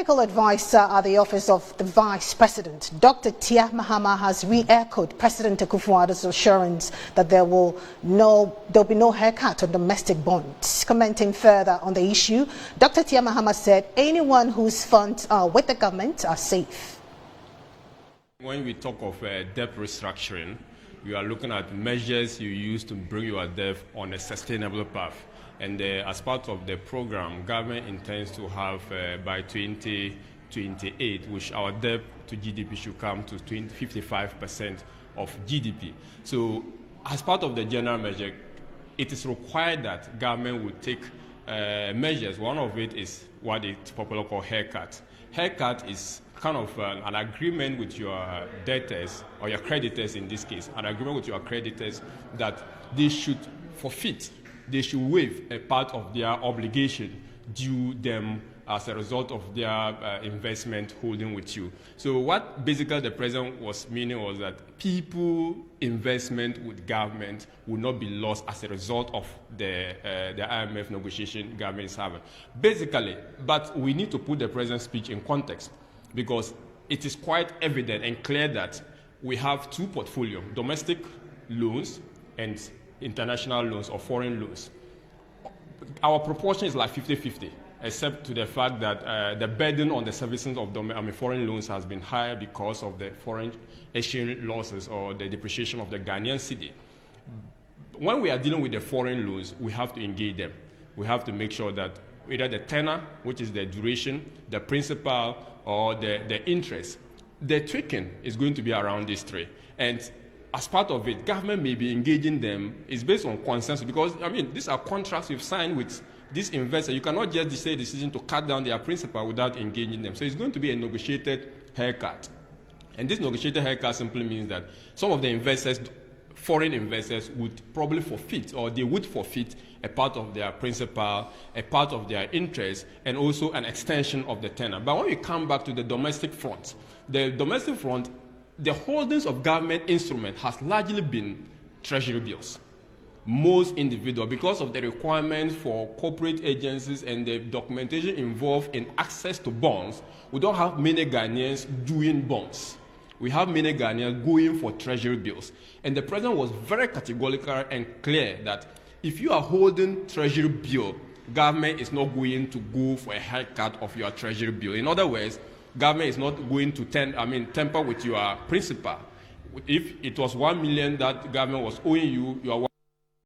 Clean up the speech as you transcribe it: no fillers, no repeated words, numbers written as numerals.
Technical advisor at the office of the Vice President, Dr. Tia Mahama, has re-echoed President Akufo-Addo's assurance that there'll be no haircut on domestic bonds. Commenting further on the issue, Dr. Tia Mahama said anyone whose funds are with the government are safe. When we talk of debt restructuring, we are looking at measures you use to bring your debt on a sustainable path. And as part of the program, government intends to have by 2028, which our debt to GDP should come to 55% of GDP. So as part of the general measure, it is required that government would take measures. One of it is what is popularly called haircut. Haircut is kind of an agreement with your debtors, or your creditors in this case, an agreement with your creditors that they should forfeit, they should waive a part of their obligation due them as a result of their investment holding with you. So what basically the president was meaning was that people investment with government will not be lost as a result of the IMF negotiation government is having. Basically, but we need to put the president's speech in context, because it is quite evident and clear that we have two portfolios, domestic loans and international loans or foreign loans. Our proportion is like 50-50, except to the fact that the burden on the servicing of foreign loans has been higher because of the foreign exchange losses or the depreciation of the Ghanaian cedi. When we are dealing with the foreign loans, we have to engage them. We have to make sure that either the tenor, which is the duration, the principal, or the interest, the tweaking is going to be around these three. And as part of it, government may be engaging them. It's based on consensus, because, these are contracts we've signed with these investors. You cannot just decide a decision to cut down their principal without engaging them. So it's going to be a negotiated haircut. And this negotiated haircut simply means that some of the investors, foreign investors, would probably forfeit, or they would forfeit a part of their principal, a part of their interest, and also an extension of the tenor. But when we come back to the domestic front, the holdings of government instrument has largely been treasury bills. Most individual, because of the requirements for corporate agencies and the documentation involved in access to bonds, we don't have many Ghanaians doing bonds. We have many Ghanaians going for treasury bills. And the president was very categorical and clear that if you are holding treasury bill, government is not going to go for a haircut of your treasury bill. In other words, government is not going to temper with your principal. If it was 1 million that government was owing you, you are